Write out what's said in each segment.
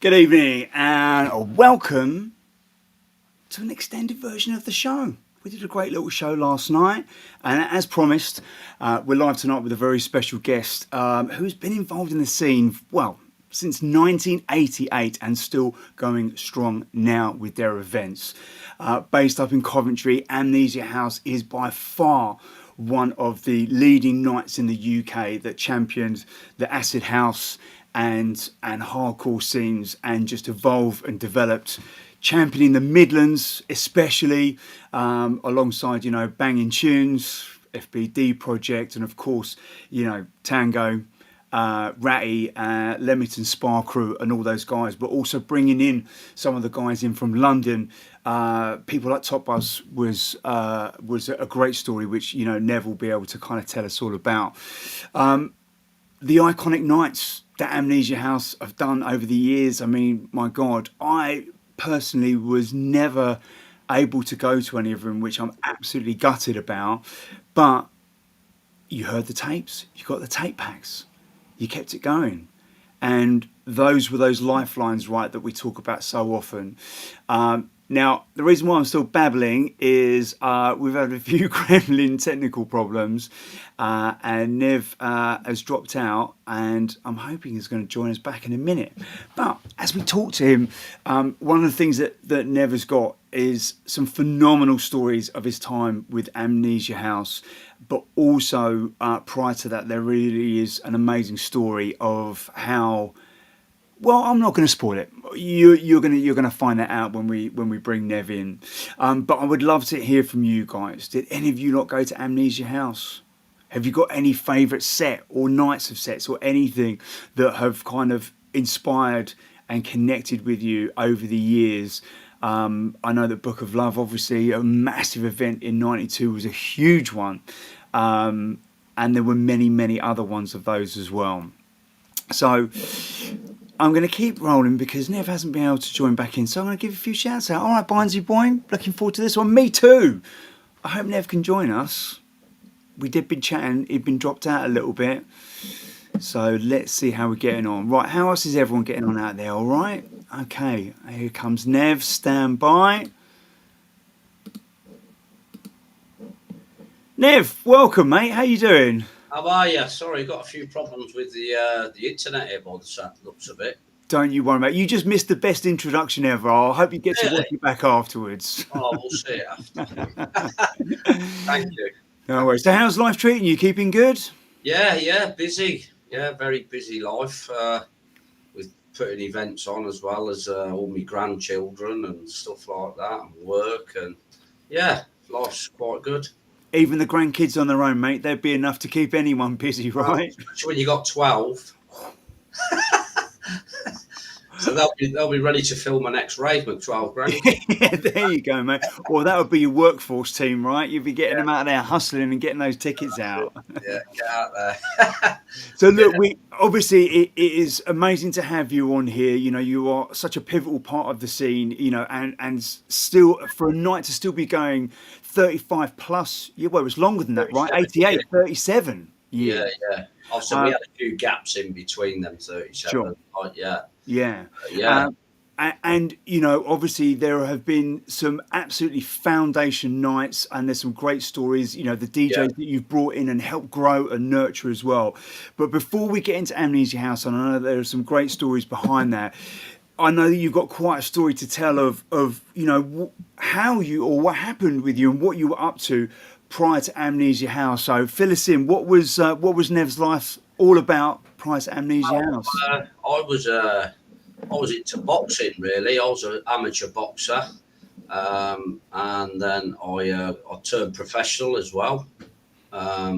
Good evening and welcome to an extended version of the show. We did a great little show last night, and as promised, we're live tonight with a very special guest who's been involved in the scene, well, since 1988 and still going strong now with their events. Based up in Coventry, Amnesia House is by far one of the leading nights in the UK that championed the acid house and hardcore scenes and just evolved and developed, championing the Midlands especially, alongside, banging tunes, FBD Project, and of course, Tango, Ratty, Leamington Spa Crew and all those guys, but also bringing in some of the guys in from London. People like Top Buzz was a great story, which, Nev will be able to kind of tell us all about. The iconic nights that Amnesia House have done over the years. I mean, my God, I personally was never able to go to any of them, which I'm absolutely gutted about. But you heard the tapes, you got the tape packs, you kept it going. And those were those lifelines, right, that we talk about so often. Now, the reason why I'm still babbling is we've had a few gremlin technical problems, and Nev has dropped out, and I'm hoping he's going to join us back in a minute. But as we talk to him, one of the things that Nev has got is some phenomenal stories of his time with Amnesia House, but also prior to that, there really is an amazing story of how. Well, I'm not going to spoil it. You're going to find that out when we bring Nev in. But I would love to hear from you guys. Did any of you lot go to Amnesia House? Have you got any favourite set or nights of sets or anything that have kind of inspired and connected with you over the years? I know that Book of Love, obviously, a massive event in '92, was a huge one, and there were many, many other ones of those as well. So I'm going to keep rolling because Nev hasn't been able to join back in. So I'm going to give a few shouts out. All right, Barnesy boy, looking forward to this one. Me too. I hope Nev can join us. We did been chatting. He'd been dropped out a little bit. So let's see how we're getting on. Right, how else is everyone getting on out there? All right. Okay, here comes Nev. Stand by. Nev, welcome, mate. How you doing? How are you? Sorry, got a few problems with the internet here by the looks of it. Don't you worry, mate. You just missed the best introduction ever. I hope you get to watch it back afterwards. Oh, we'll see it after. Thank you. No worries. So how's life treating you? Keeping good? Yeah, busy. Yeah, very busy life. With putting events on as well as all my grandchildren and stuff like that, and work, and yeah, life's quite good. Even the grandkids on their own, mate, they'd be enough to keep anyone busy, right? Especially when you got 12. So they'll be ready to film my next rave with 12 grandkids. Yeah, there you go, mate. Well, that would be your workforce team, right? You'd be getting them out there hustling and getting those tickets out. Yeah, get out there. So look, we obviously it is amazing to have you on here. You are such a pivotal part of the scene, and still for a night to still be going 35 plus. Yeah, well, it was longer than that, right? 88, 37 years. Yeah. Also, we had a few gaps in between them 37. Sure. Yeah. And obviously there have been some absolutely foundation nights, and there's some great stories. The DJs that you've brought in and helped grow and nurture as well. But before we get into Amnesia House, and I know there are some great stories behind that. I know that you've got quite a story to tell of how you, or what happened with you and what you were up to prior to Amnesia House. So fill us in. What was Nev's life all about prior to Amnesia House? I was into boxing, really. I was an amateur boxer, and then I turned professional as well. Are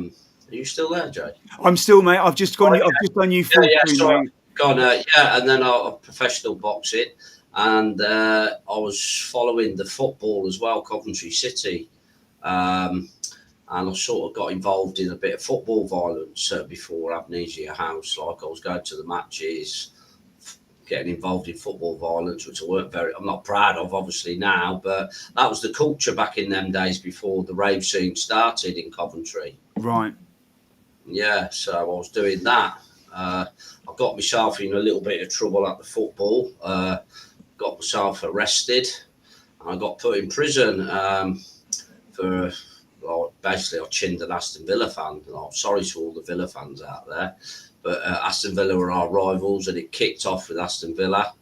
you still there, Jay? I'm still, mate. I've just gone. I've just done you full screen, mate. And then I professional boxing, and I was following the football as well, Coventry City, and I sort of got involved in a bit of football violence before Amnesia House. Like, I was going to the matches, getting involved in football violence, which I'm not proud of, obviously, now, but that was the culture back in them days before the rave scene started in Coventry. Right. Yeah, so I was doing that. I got myself in a little bit of trouble at the football. Got myself arrested. I got put in prison for. Well, basically, I chinned an Aston Villa fan. I'm sorry to all the Villa fans out there, but Aston Villa were our rivals, and it kicked off with Aston Villa,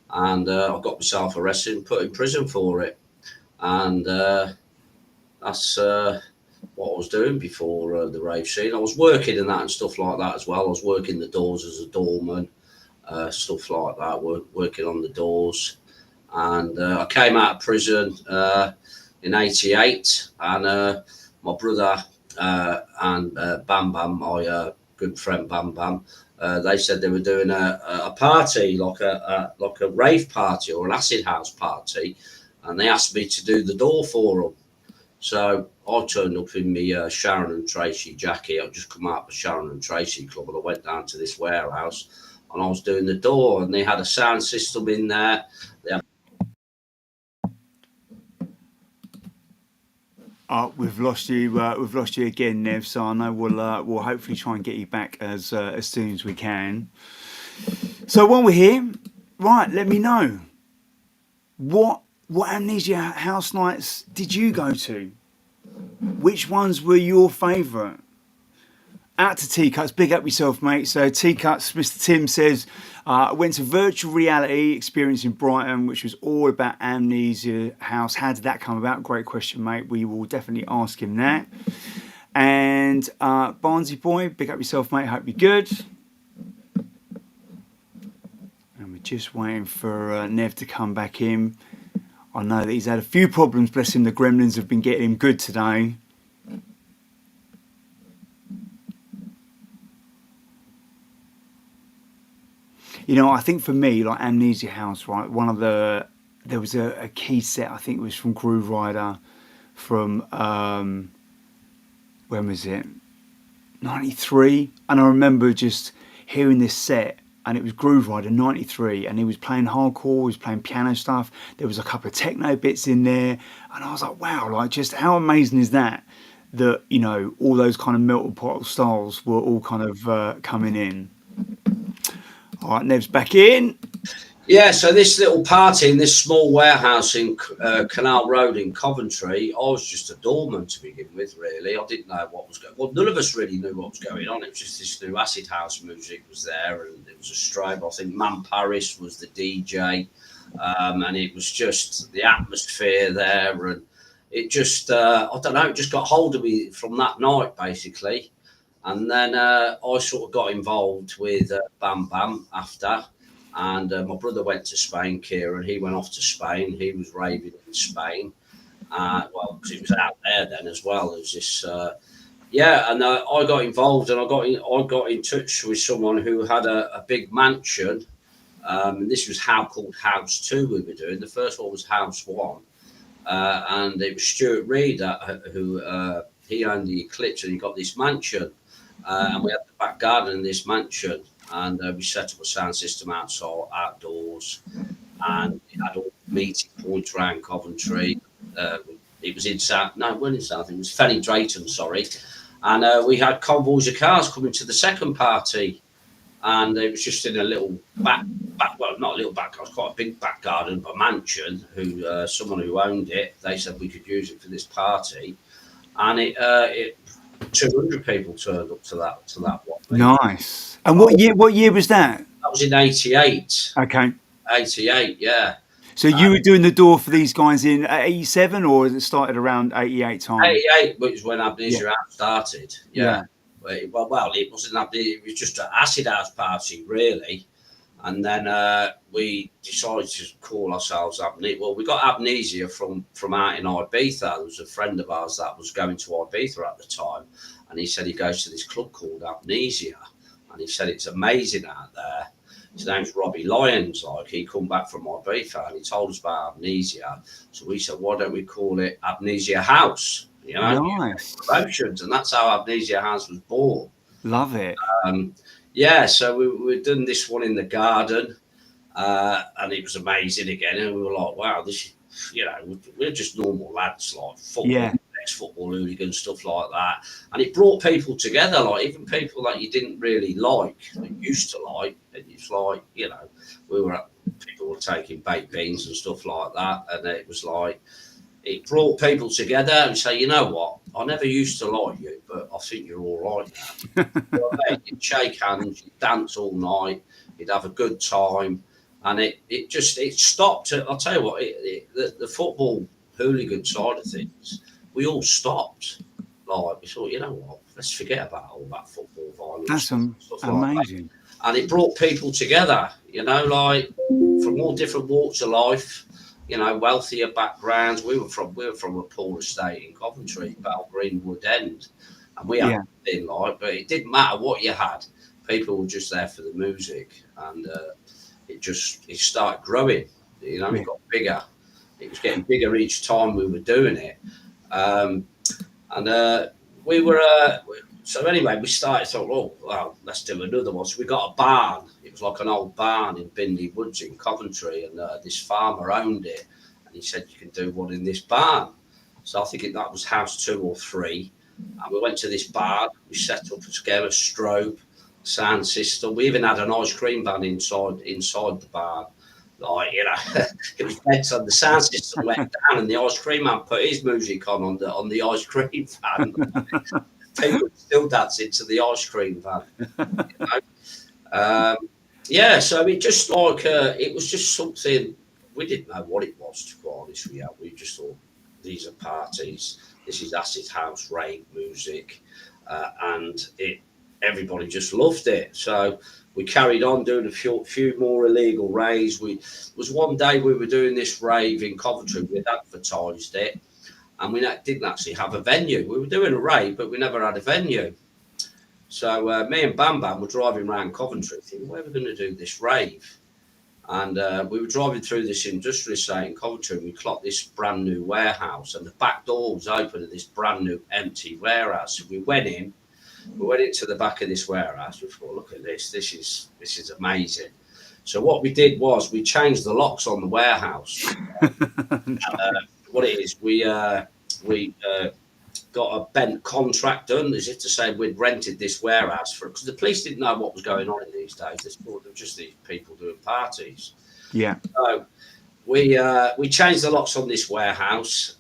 and I got myself arrested and put in prison for it. And that's what I was doing before the rave scene. I was working in that and stuff like that as well. I was working the doors as a doorman, stuff like that, working on the doors. And I came out of prison in '88, and my brother and Bam Bam, my good friend Bam Bam, they said they were doing a party, like a rave party or an acid house party, and they asked me to do the door for them. So I turned up in my Sharon and Tracy jacket. I'd just come out of the Sharon and Tracy club, and I went down to this warehouse, and I was doing the door, and they had a sound system in there. We've lost you. We've lost you again, Nev. So I know we'll hopefully try and get you back as soon as we can. So while we're here, right, let me know what Amnesia House nights did you go to? Which ones were your favourite? Out to T-Cuts, big up yourself, mate. So T-Cuts, Mr. Tim says, went to virtual reality experience in Brighton, which was all about Amnesia House. How did that come about? Great question, mate. We will definitely ask him that. And Barnsey Boy, big up yourself, mate. Hope you're good. And we're just waiting for Nev to come back in. I know that he's had a few problems, bless him. The gremlins have been getting him good today. You know, I think for me, like Amnesia House, right, there was a key set, I think it was from Groove Rider, from, when was it? 93. And I remember just hearing this set, and it was Groove Rider 93, and he was playing hardcore, he was playing piano stuff. There was a couple of techno bits in there, and I was like, wow, like just how amazing is that, you know, all those kind of melting pot of styles were all kind of coming in. All right, Nev's back in. Yeah, so this little party in this small warehouse in Canal Road in Coventry, I was just a doorman to begin with, really. I didn't know what was going on. Well, none of us really knew what was going on. It was just this new acid house music was there, and it was a strobe. I think Man Paris was the DJ, and it was just the atmosphere there, and it just, I don't know, it just got hold of me from that night, basically. And then I sort of got involved with Bam Bam after. And my brother went to Spain, Kieran. He went off to Spain. He was raving in Spain. Well, because it was out there then as well. There was this, and I got involved, and I got in touch with someone who had a big mansion. And this was called House 2 we were doing. The first one was House 1. And it was Stuart Reed who he owned the Eclipse, and he got this mansion. And we had the back garden in this mansion, and we set up a sound system outdoors, and it had all meeting points around Coventry. It was in South, no, it wasn't in South, it was Fenny Drayton, sorry. And we had convoys of cars coming to the second party, and it was just in a little back well, not a little back, it was quite a big back garden, but a mansion. Someone who owned it, they said we could use it for this party, and it 200 people turned up to that one. Nice. And what year was that? That was in '88. Okay. 88, yeah. So you were doing the door for these guys in 87, or it started around 88 time? 88, which is when Amnesia House started. Yeah. Well, it wasn't it was just an acid house party, really. And then we decided to call ourselves Amnesia. Well, we got Amnesia from out in Ibiza. There was a friend of ours that was going to Ibiza at the time, and he said he goes to this club called Amnesia, and he said it's amazing out there. His name's Robbie Lyons. Like, he come back from Ibiza, and he told us about Amnesia. So we said, why don't we call it Amnesia House? You know, nice. Promotions, and that's how Amnesia House was born. Love it. Yeah, so we'd done this one in the garden, and it was amazing again. And we were like, wow, this is, you know, we're just normal lads, like football, ex-football hooligans, stuff like that. And it brought people together, like even people that you didn't really like, that used to like, It's like, you know, people were taking baked beans and stuff like that, and it was like, it brought people together and say, you know what, I never used to like you, but I think you're all right now. You know what I mean? You'd shake hands, you'd dance all night, you'd have a good time, and it stopped. I'll tell you what, the football hooligan side of things, we all stopped. Like, we thought, you know what, let's forget about all that football violence That's and stuff like that. amazing. And it brought people together, you know, like from all different walks of life, you know, wealthier backgrounds. We were from a poor estate in Coventry, Bell Greenwood End, and we had nothing like, but it didn't matter what you had. People were just there for the music, and it started growing. You know, it got bigger. It was getting bigger each time we were doing it, and we were. So anyway, we thought, oh, well, let's do another one. So we got a barn. It was like an old barn in Bindley Woods in Coventry, and this farmer owned it, and he said, you can do one in this barn. So I think that was house 2 or 3, and we went to this barn. We set up a strobe, sound system. We even had an ice cream van inside the barn. Like, you know, it was bent on the sound system went down, and the ice cream man put his music on the ice cream van. People still dancing to the ice cream van. You know? Yeah, so it just like it was just something we didn't know what it was, to be honest with you. We just thought, these are parties, this is acid house, rave music, and everybody just loved it. So we carried on doing a few more illegal raves. One day we were doing this rave in Coventry. We'd advertised it, and we didn't actually have a venue. We were doing a rave, but we never had a venue. So me and Bam Bam were driving around Coventry thinking, where are we going to do this rave? And we were driving through this industrial estate in Coventry, and we clocked this brand new warehouse, and the back door was open to this brand new empty warehouse. So we went into the back of this warehouse. We thought, look at this. This is amazing. So what we did was we changed the locks on the warehouse. What it is, we got a bent contract done, as if to say we'd rented this warehouse because the police didn't know what was going on in these days. They thought they were just these people doing parties. Yeah. So we changed the locks on this warehouse.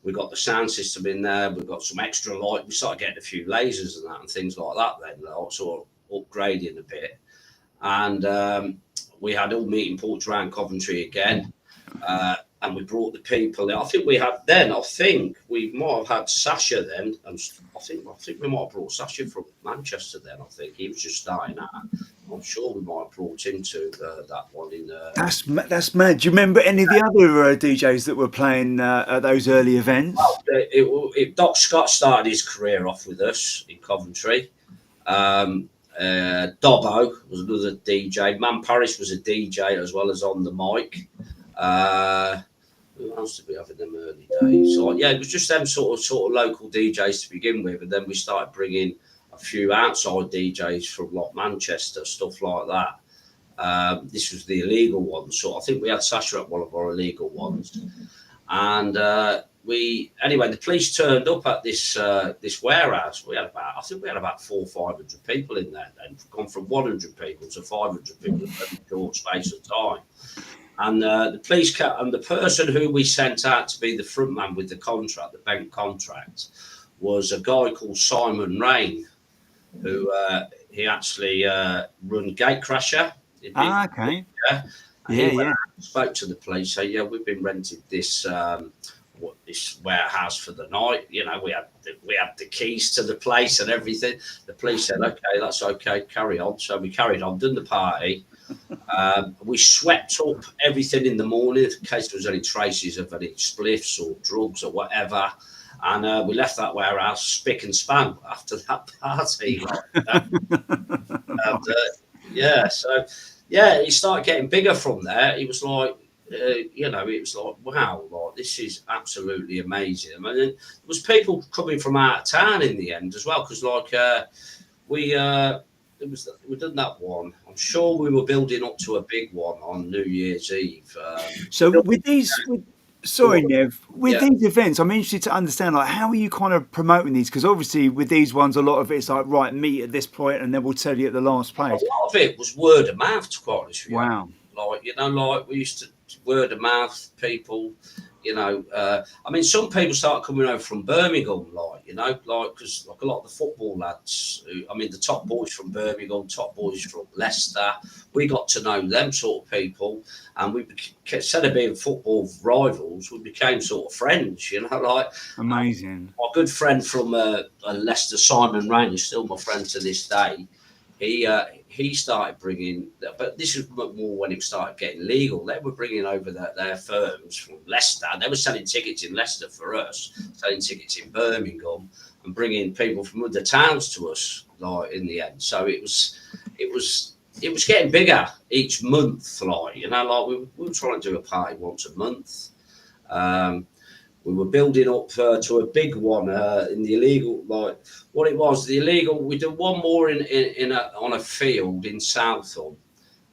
We got the sound system in there. We got some extra light. We started getting a few lasers and things like that. Then sort of upgrading a bit, and we had all meeting ports around Coventry again. And we brought the people in. I think we might have had Sasha then, and I think we might have brought Sasha from Manchester then. I think he was just starting out. I'm sure we might have brought him to that one in. That's mad. Do you remember any of the other DJs that were playing at those early events? Well, Doc Scott started his career off with us in Coventry. Dobbo was another DJ. Man Paris was a DJ as well as on the mic. Who else did we have in them early days? So yeah, it was just them sort of local DJs to begin with, and then we started bringing a few outside DJs from like Manchester, stuff like that. This was the illegal ones, so I think we had Sasha at one of our illegal ones, and the police turned up at this warehouse. We had about 400 or 500 people in there. Then gone from 100 people to 500 people in a very short space of time. And the police and the person who we sent out to be the front man with the contract, the bank contract, was a guy called Simon Rain, who he actually run Gatecrasher. Okay. Yeah. Spoke to the police. Say, yeah, we've been rented this warehouse for the night. You know, we had the keys to the place and everything. The police said, okay, that's okay, carry on. So we carried on, done the party. We swept up everything in the morning in case there was any traces of any spliffs or drugs or whatever, and we left that warehouse spick and span after that party. He started getting bigger from there. He was like, it was like, wow, like this is absolutely amazing. I mean, there was people coming from out of town in the end as well, because we done that one. I'm sure we were building up to a big one on New Year's Eve. So with these Sorry, Nev. With Yeah. these events, I'm interested to understand, like, how are you kind of promoting these? Because obviously, with these ones, a lot of it's like, right, meet at this point, and then we'll tell you at the last A place. lot of it was word of mouth, to quite honest with you. Wow. Like, like we used to word of mouth people, I mean, some people started coming over from Birmingham, because like a lot of the football lads, the top boys from Birmingham, top boys from Leicester, we got to know them sort of people, and instead of being football rivals, we became sort of friends, like. Amazing. My good friend from Leicester, Simon Rain, is still my friend to this day. He started bringing, but this is more when it started getting legal. They were bringing over their firms from Leicester. They were selling tickets in Leicester for us, selling tickets in Birmingham, and bringing people from other towns to us. Like in the end, so it was getting bigger each month. Like we were trying to do a party once a month. We were building up to a big one in the illegal, like what it was, the illegal. We did one more on a field in Southall,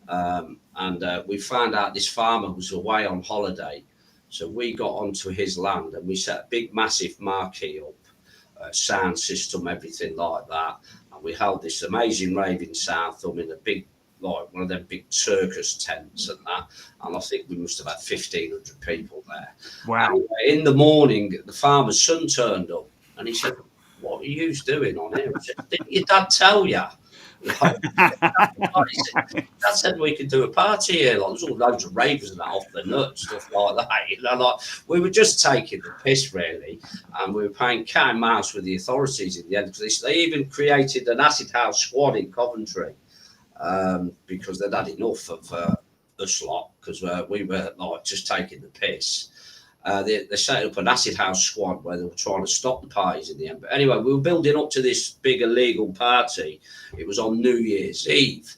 and we found out this farmer was away on holiday, so we got onto his land and we set a big, massive marquee up, sound system, everything like that, and we held this amazing rave in Southall in a big, like one of them big circus tents and that, and I think we must have had 1,500 people there. Wow. Anyway, in the morning, the farmer's son turned up and he said, "What are you doing on here?" I said, "Didn't your dad tell you?" Like, Dad said we could do a party here. Like, there's all loads of ravers and that off the nut, stuff like that. Like we were just taking the piss, really, and we were playing cat and mouse with the authorities in the end, because they even created an acid house squad in Coventry. Because they'd had enough of us lot, because we were like just taking the piss. They set up an acid house squad where they were trying to stop the parties in the end. But anyway, we were building up to this big illegal party. It was on New Year's Eve,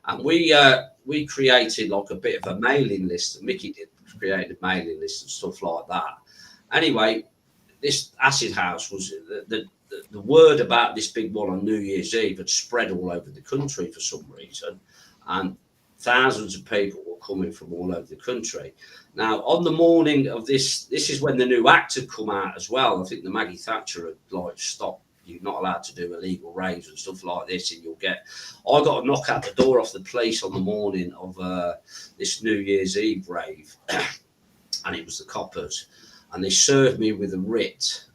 and we created like a bit of a mailing list. Mickey did create a mailing list and stuff like that. Anyway, this acid house was the word about this big one on New Year's Eve had spread all over the country for some reason, and thousands of people were coming from all over the country. Now, on the morning of this is when the new act had come out as well. I think the Maggie Thatcher had like stopped. You're not allowed to do illegal raves and stuff like this, and I got a knock at the door off the police on the morning of this New Year's Eve rave, and it was the coppers, and they served me with a writ.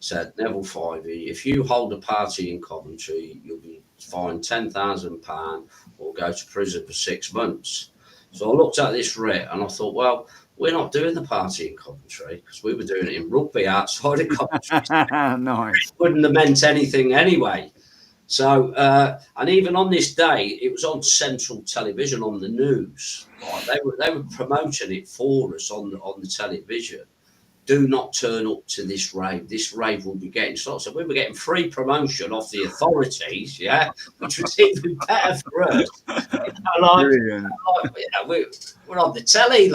Said, "Nev Fivey, if you hold a party in Coventry, you'll be fined £10,000 or go to prison for 6 months." So I looked at this writ and I thought, well, we're not doing the party in Coventry, because we were doing it in rugby outside of Coventry. Nice. It wouldn't have meant anything anyway. So, and even on this day, it was on Central Television on the news. Like, they were promoting it for us on the television. Do not turn up to this rave. This rave will be getting stopped. So we were getting free promotion off the authorities, yeah, which was even better for us. Brilliant. We're on the telly,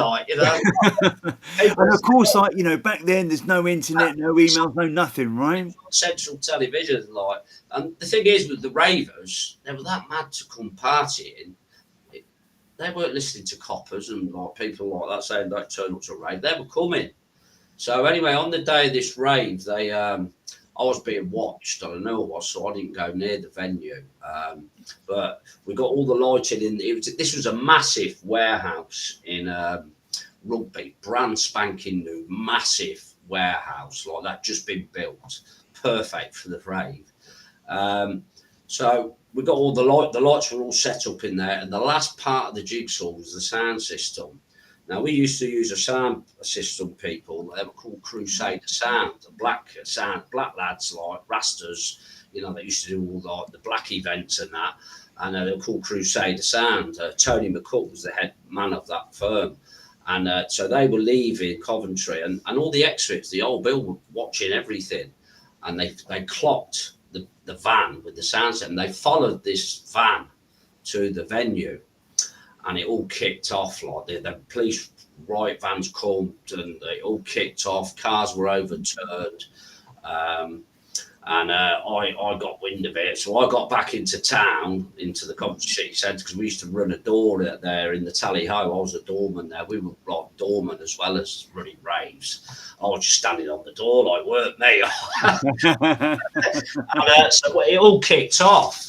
And of course, back then, there's no internet, no emails, no nothing, right? Central Television, and the thing is with the ravers, they were that mad to come partying. They weren't listening to coppers and people like that saying don't turn up to a rave. They were coming. So anyway, on the day of this rave, I was being watched. I know I was, so I didn't go near the venue. But we got all the lighting in. This was a massive warehouse in Rugby, brand spanking new, massive warehouse like that, just been built, perfect for the rave. So we got all the lights were all set up in there, and the last part of the jigsaw was the sound system. Now, we used to use a sound system, people. They were called Crusader Sound, black lads like Rastas, they used to do all the black events and that. And they were called Crusader Sound. Tony McCook was the head man of that firm. And so they were leaving Coventry, and all the extras, the old bill were watching everything. And they clocked the van with the sound system. They followed this van to the venue. And it all kicked off, the police riot vans come and they all kicked off. Cars were overturned, And I got wind of it, so I got back into town, into the Coventry City Centre, because we used to run a door there in the Tally Ho. I was a doorman there. We were like doorman as well as running raves. I was just standing on the door like, weren't me? And so it all kicked off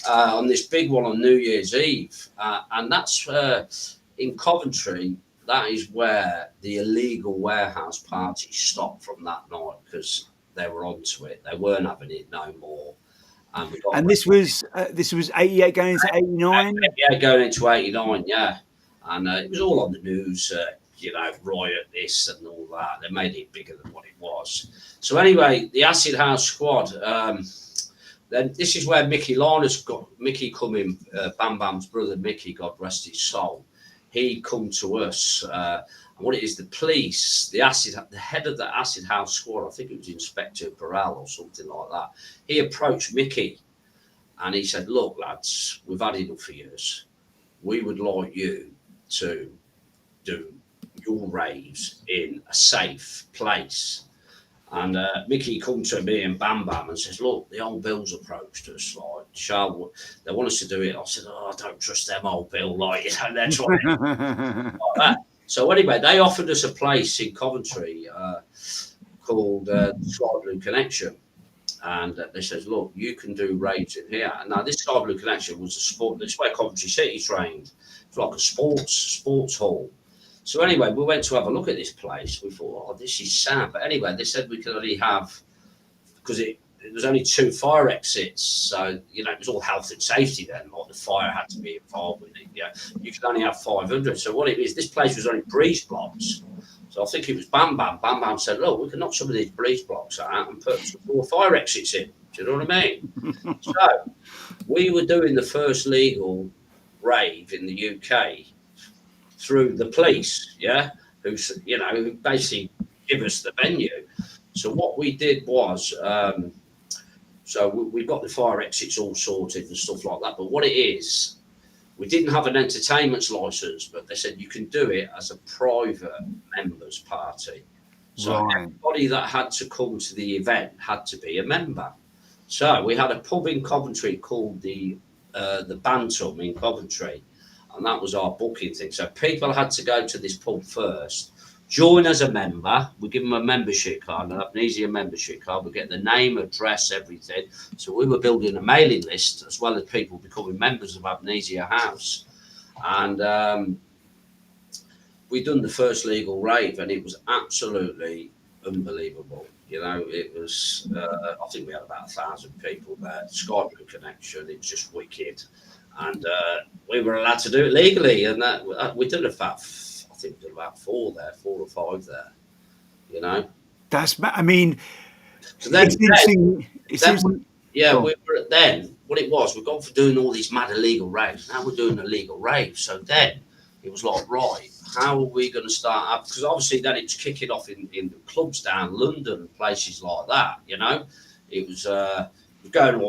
on this big one on New Year's Eve, and that's in Coventry. That is where the illegal warehouse party stopped from that night, because they were onto it. They weren't having it no more. And we got And this was 88 going into 89. yeah, going into 89, yeah. And it was all on the news, riot this and all that. They made it bigger than what it was. So anyway, the Acid House squad. Then this is where Mickey Larner's got Mickey Cunning, Bam Bam's brother Mickey, God rest his soul. He come to us. And what it is, the police, the head of the Acid House squad, I think it was Inspector Burrell or something like that. He approached Mickey and he said, "Look, lads, we've had enough of yours. We would like you to do your raves in a safe place." And Mickey come to me and Bam Bam and says, "Look, the old Bill's approached us. Like, they want us to do it." I said, "Oh, I don't trust them old Bill. Like, they're trying like that." So anyway, they offered us a place in Coventry called Sky Blue Connection. And they said, "Look, you can do raves in here." And now this Sky Blue Connection was a sport. This is where Coventry City trained. It's like a sports hall. So anyway, we went to have a look at this place. We thought, "Oh, this is sad." But anyway, they said we could only have, because it was only 2 fire exits. So, it was all health and safety then. Like the fire had to be involved with it. You could only have 500. So what it is, this place was only breeze blocks. So I think it was Bam Bam. Bam Bam said, "Look, we can knock some of these breeze blocks out and put some 4 fire exits in." Do you know what I mean? So we were doing the first legal rave in the UK through the police, who basically give us the venue. So what we did was, so we got the fire exits all sorted and stuff like that. But what it is, we didn't have an entertainment's license, but they said you can do it as a private members party. So everybody that had to come to the event had to be a member. So we had a pub in Coventry called the Bantam in Coventry. And that was our booking thing. So people had to go to this pub first, join as a member. We give them a membership card, an Amnesia membership card. We get the name, address, everything. So we were building a mailing list as well as people becoming members of Amnesia House. And we done the first legal rave, and it was absolutely unbelievable. It was, I think we had about 1,000 people there. Sky Blue Connection, it was just wicked. And we were allowed to do it legally, and we did about, I think we did about 4 or 5 there. That's, I mean, so then, we were then. What it was, we've gone for doing all these mad illegal raves. Now we're doing a legal rave. So then it was like, right, how are we going to start up? Because obviously then it's kicking off in clubs down London, places like that. It was. Going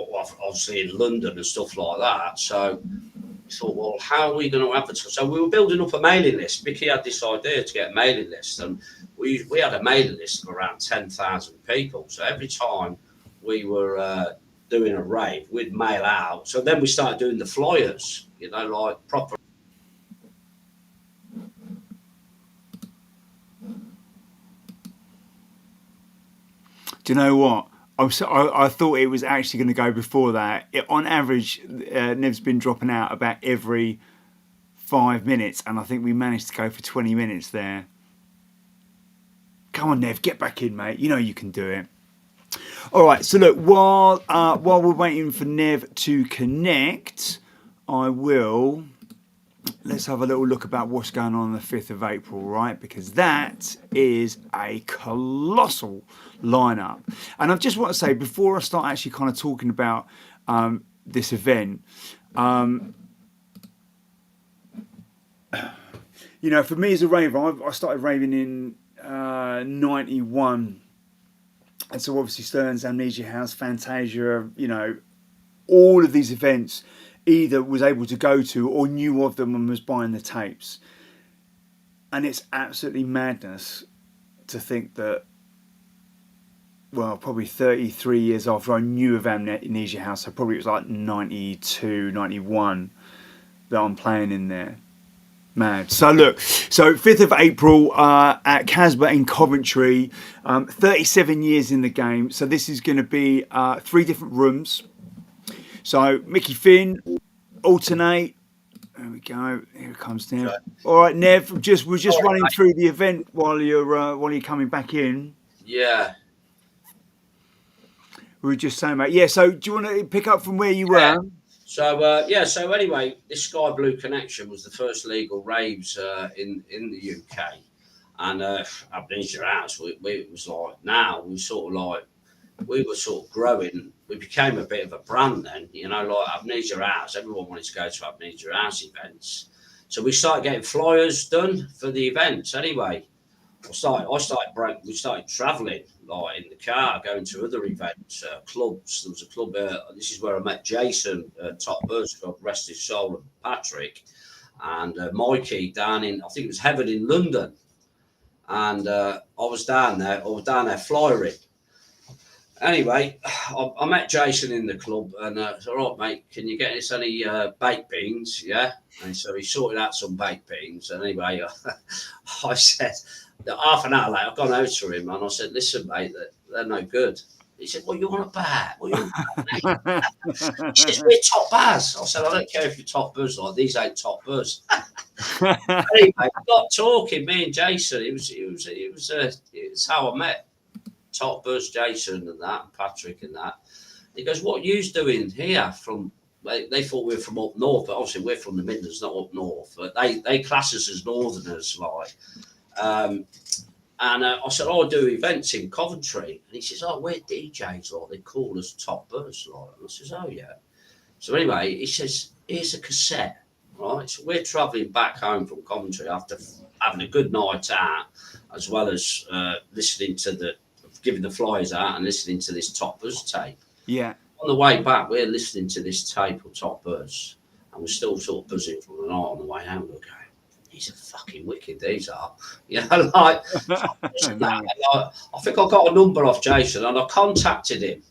obviously in London and stuff like that. So we thought, well, how are we going to advertise? So we were building up a mailing list. Mickey had this idea to get a mailing list, and we had a mailing list of around 10,000 people. So every time we were doing a rave, we'd mail out. So then we started doing the flyers, like proper. Do you know what? I thought it was actually going to go before that. On average, Nev's been dropping out about every 5 minutes, and I think we managed to go for 20 minutes there. Come on, Nev, get back in, mate. You know you can do it. All right, so look, while we're waiting for Nev to connect, let's have a little look about what's going on the 5th of April, right? Because that is a colossal lineup. And I just want to say, before I start actually kind of talking about this event, for me as a raver, I started raving in 91. And so obviously Stern's Amnesia House, Fantasia, all of these events either was able to go to or knew of them and was buying the tapes. And it's absolutely madness to think that well, probably 33 years after I knew of Amnesia House. So probably it was like 92, 91 that I'm playing in there. Mad. So look, so 5th of April at Casbah in Coventry, 37 years in the game. So this is going to be 3 different rooms. So Mickey Finn, alternate. There we go. Here comes Nev. Okay. All right, Nev. We're just All running right. through the event while you're coming back in. Yeah. We were just saying, mate. Yeah. So do you want to pick up from where you Yeah. were? So anyway, this Sky Blue Connection was the first legal raves in the UK, and Amnesia House. We was like now we sort of like we were sort of growing. We became a bit of a brand then, like Amnesia House. Everyone wanted to go to Amnesia House events, so we started getting flyers done for the events. Anyway, we started travelling like in the car, going to other events, clubs. There was a club. This is where I met Jason, Top Buzz, God rest his soul, and Patrick, and Mikey down in I think it was Heaven in London, and I was down there. Flyering. Anyway, I met Jason in the club, and I said, "All right, mate, can you get us any baked beans?" Yeah, and so he sorted out some baked beans. And anyway, I said, half an hour later, I've gone over to him and I said, "Listen, mate, they're no good." He said, "What you want about? What you want about, mate?" He says, "We're top bars." I said, "I don't care if you're top buzz, like these ain't top buzz." Anyway, we got talking, me and Jason. It was how I met Top Buzz, Jason, and that, and Patrick, and that. He goes, "What you's doing here?" They thought we were from up north, but obviously we're from the Midlands, not up north. But they class us as northerners, like. And I said, "Oh, I do events in Coventry." And he says, "Oh, we're DJs, like they call us Top Buzz, like." And I says, "Oh yeah." So anyway, he says, "Here's a cassette, right?" So we're travelling back home from Coventry after having a good night out, as well as giving the flyers out and listening to this Top Buzz tape. Yeah. On the way back, we're listening to this tape of Top Buzz, and we're still sort of buzzing from the night on the way home. We're going, "These are fucking wicked, these are." Like, I think I got a number off Jason, and I contacted him.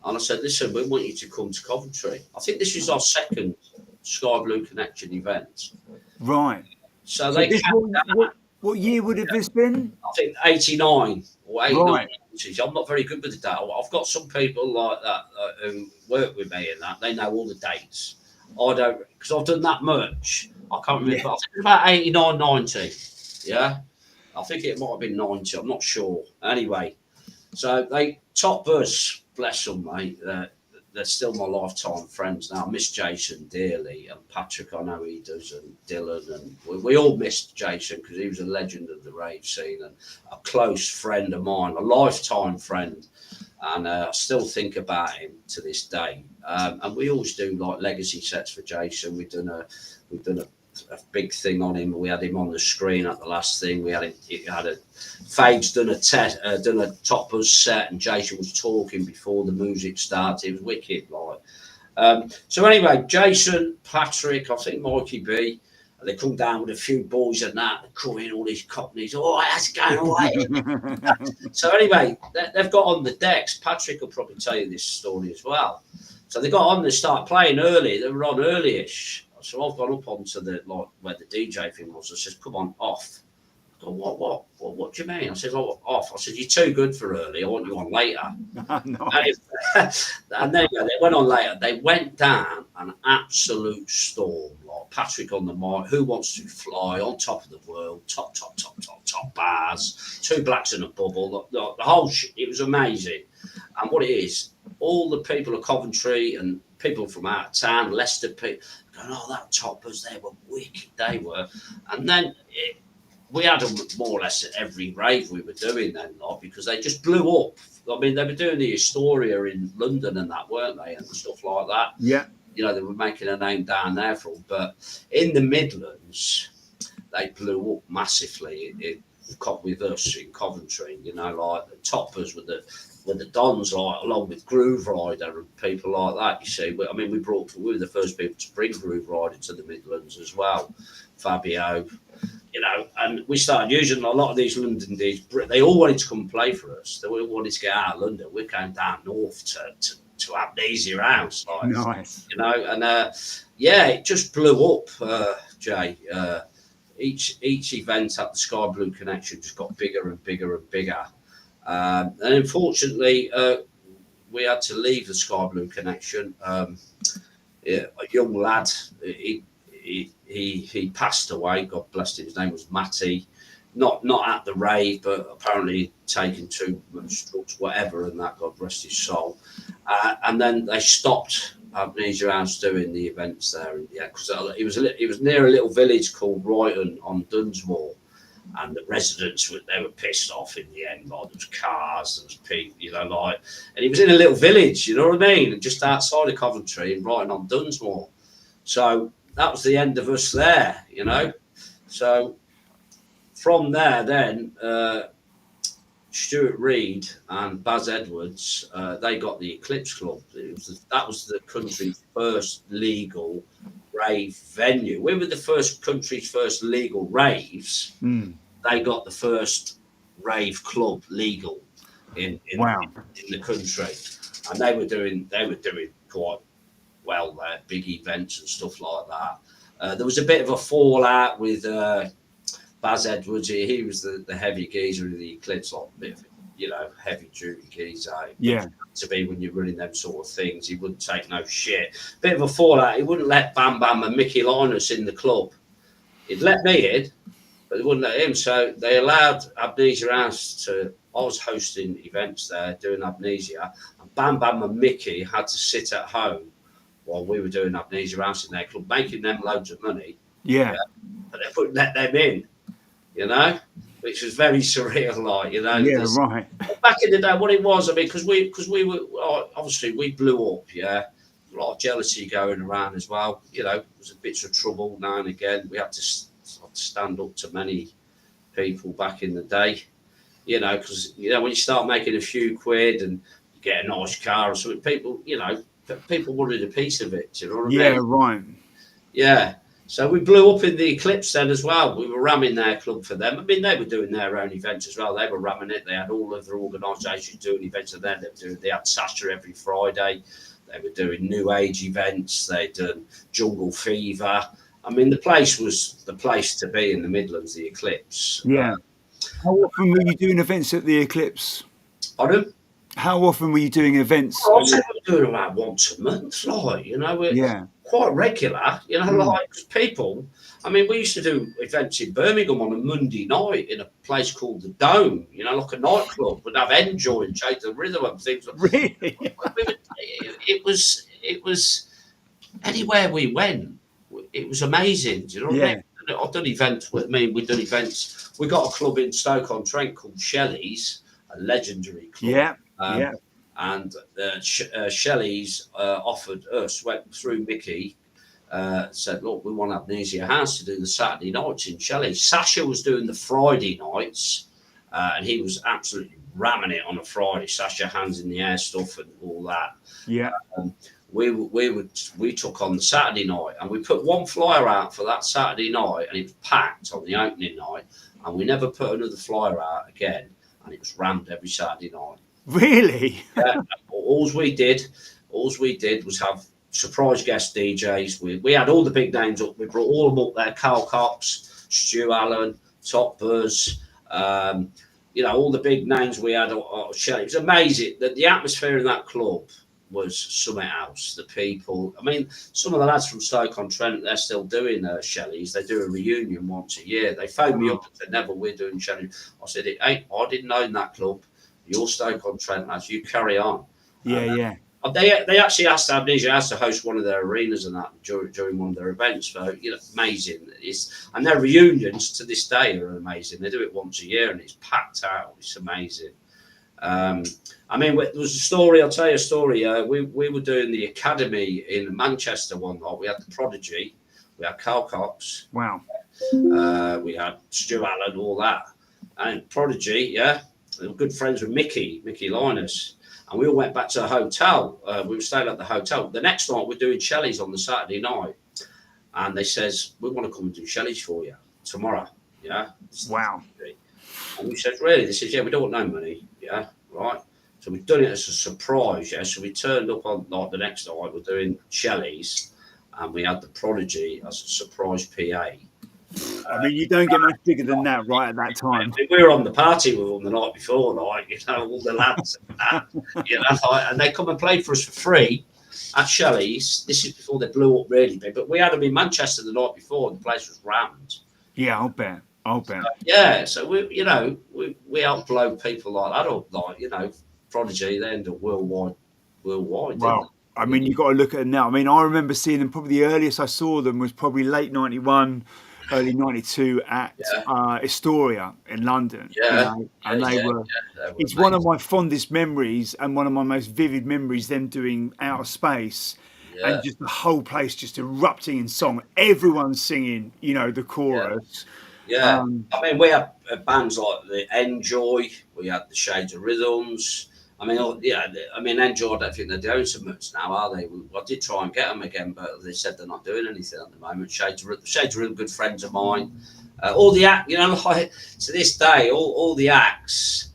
And I said, "Listen, we want you to come to Coventry." I think this is our second Sky Blue Connection event. Right. So they what year would have this been? I think 89 or 89. Right. I'm not very good with the date. I've got some people like that who work with me and that. They know all the dates. I don't, because I've done that much. I can't remember. Yeah. I think it was about 89, 90. Yeah. I think it might have been 90. I'm not sure. Anyway, so Top Buzz, bless them, mate. They're still my lifetime friends now. I miss Jason dearly, and Patrick, I know he does, and Dylan, and we all missed Jason because he was a legend of the rave scene and a close friend of mine, a lifetime friend, and I still think about him to this day. And we always do like legacy sets for Jason. We've done a big thing on him. We had him on the screen at the last thing. Fade's done a Top Buzz set, and Jason was talking before the music started. It was wicked, like. So anyway, Jason, Patrick, I think Mikey B, they come down with a few boys and that, crewing all these cockneys. "All right, how's it going? All right." So anyway, they've got on the decks. Patrick will probably tell you this story as well. So they got on, they started playing early. They were on early-ish. So I've gone up onto where the DJ thing was. I said, "Come on, off." I go, What do you mean? I said, "Oh, off." I said, "You're too good for early. I want you on later." Nice. And then they went on later. They went down an absolute storm. Like Patrick on the mic, "Who Wants to Fly?" On Top of the World, top bars, Two Blacks in a Bubble. The whole shit. It was amazing. And what it is, all the people of Coventry and people from out of town, Leicester people, going, "Oh, that Top Buzz, they were wicked, they were." And then we had them more or less at every rave we were doing then, like, because they just blew up. I mean, they were doing the Astoria in London and that, weren't they, and stuff like that. Yeah. They were making a name down there for them. But in the Midlands, they blew up massively with us in Coventry. Like the Top Buzz with the Dons, like, along with Groove Rider and people like that. You see, I mean, we were the first people to bring Groove Rider to the Midlands as well. Fabio, you know, and we started using a lot of these London DJs. They all wanted to come and play for us. They all wanted to get out of London. We're going down north to Amnesia House, like, Nice. you know, and yeah, it just blew up, Jay. Each event at the Sky Blue Connection just got bigger and bigger and bigger. And unfortunately, we had to leave the Sky Blue Connection. Yeah, a young lad, he passed away. God bless him. His name was Matty. Not at the rave, but apparently taking too much drugs, whatever, and that, God rest his soul. And then they stopped Amnesia House doing the events there. Yeah, because it was near a little village called Royton on Dunsmore, and the residents they were pissed off in the end. Like, there was cars, there was people, you know, like, and it was in a little village, you know what I mean, just outside of Coventry and Royton on Dunsmore. So that was the end of us there, you know. So from there, then Stuart Reid and Baz Edwards, they got the Eclipse Club. That was the country's first legal rave venue. We were the country's first legal raves. They got the first rave club legal in the country, and they were doing quite well there, big events and stuff like that. There was a bit of a fallout with Baz Edwards. He was the heavy geezer of the Eclipse, like a bit of, you know, heavy duty geezer. Yeah. To be when you're running them sort of things, he wouldn't take no shit. Bit of a fallout. He wouldn't let Bam Bam and Mickey Linus in the club. He'd let me in, but they wouldn't let him. So they allowed Amnesia House to. I was hosting events there, doing Amnesia, and Bam Bam and Mickey had to sit at home while we were doing Amnesia House in their club, making them loads of money. Yeah. But they wouldn't let them in, you know, which was very surreal, like, you know. Yeah, right. Back in the day, what it was, I mean, because we were, obviously, we blew up, yeah. A lot of jealousy going around as well, you know. There was a bits of trouble now and again. We had to stand up to many people back in the day, you know, because, you know, when you start making a few quid and you get a nice car or something, people, you know, people wanted a piece of it, you know what I mean? Yeah, right. Yeah. So we blew up in the Eclipse then as well. We were ramming their club for them. I mean, they were doing their own events as well. They were ramming it. They had all of their organisations doing events, and then they had Sasha every Friday. They were doing New Age events. They'd done Jungle Fever. I mean, the place was the place to be in the Midlands, the Eclipse. Yeah. How often were you doing events at the Eclipse? Pardon? How often were you doing events? I'd say we were doing about once a month, like, you know, we're quite regular, you know, like, people. I mean, we used to do events in Birmingham on a Monday night in a place called the Dome, you know, like a nightclub. We'd have Enjoy and Change the Rhythm and things. Really? It was anywhere we went, it was amazing. Do you know what I mean? I've done events with me. We've done events. We got a club in Stoke-on-Trent called Shelley's, a legendary club. And Shelley's offered us, went through Mickey, said, look, we want Amnesia House to do the Saturday nights in Shelley's. Sasha was doing the Friday nights, and he was absolutely ramming it on a Friday. Sasha hands in the air stuff and all that. Yeah. We took on the Saturday night, and we put one flyer out for that Saturday night, and it was packed on the opening night, and we never put another flyer out again, and it was rammed every Saturday night. Really? All we did was have surprise guest DJs. We had all the big names up. We brought all of them up there: Carl Cox, Stu Allen, Top Buzz. You know, all the big names we had. Shelley. It was amazing. The atmosphere in that club was something else. The people. I mean, some of the lads from Stoke-on-Trent, they're still doing Shelley's. They do a reunion once a year. They phoned me up and said, "Never, we're doing Shelley." I said, "I didn't own that club. You're Stoke-on-Trent lads. You carry on." Yeah. They actually asked Amnesia House to host one of their arenas and that during one of their events. So, you know, amazing. And their reunions to this day are amazing. They do it once a year and it's packed out. It's amazing. I mean, there was a story. I'll tell you a story. We were doing the Academy in Manchester one night. We had the Prodigy. We had Carl Cox. Wow. We had Stu Allen, all that. And Prodigy, they were good friends with Mickey Linus. And we all went back to the hotel. We were staying at the hotel. The next night, we're doing Shelley's on the Saturday night. And they says, we want to come and do Shelley's for you tomorrow. Yeah. Wow. And we said, really? They said, yeah, we don't want no money. Yeah, right. So we've done it as a surprise. Yeah. So we turned up on like the next night. We're doing Shelley's, and we had the Prodigy as a surprise PA. I mean, you don't get much bigger than that right at that time. We were on the party with them the night before, like, you know, all the lads and that, you know, like, and they come and played for us for free at Shelley's. This is before they blew up really big, but we had them in Manchester the night before, and the place was rammed. Yeah, I'll bet. I'll bet. Yeah, so we help blow people like that up, like, you know, Prodigy. They end up worldwide, didn't Well, I mean, you've got to look at it now. I mean, I remember seeing them. Probably the earliest I saw them was probably late '91, early '92 at they? Yeah, Astoria in London. You yeah, know, yeah, and they yeah, were. yeah. They were It's one of amazing. my fondest memories and one of my most vivid memories. Them doing Outer Space, Yeah, and just the whole place just erupting in song. Everyone singing, you know, the yeah. chorus. Yeah, Um, I mean, we had bands like the Enjoy, we had the Shades of Rhythms. I mean, yeah, I mean, Enjoy, I don't think they're doing so much now, are they? I did try and get them again, but they said they're not doing anything at the moment. Shades of Rhythm, good friends of mine. All the act, you know, like to this day, all the acts,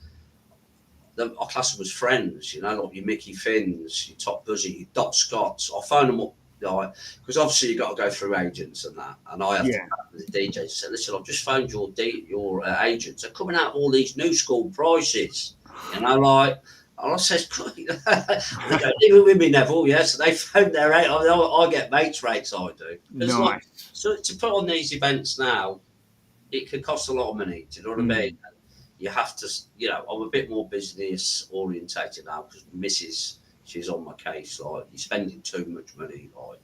I class them as friends, you know, like your Mickey Finns, your Top Buzzy, your Dot Scotts. I phone them up, like, because obviously you've got to go through agents and that. And I have to yeah, chat with the DJs and say, listen, I've just phoned your agents. They're coming out of all these new school prices, you know, like. And I says, they don't leave it with me, Neville. Yeah, so they phone their rate. I get mates rates. I do. Because look, nice. so to put on these events now, it can cost a lot of money. Do you know what I Mm. mean? You have to, you know, I'm a bit more business orientated now because Mrs. She's on my case. Like, you're spending too much money. Like,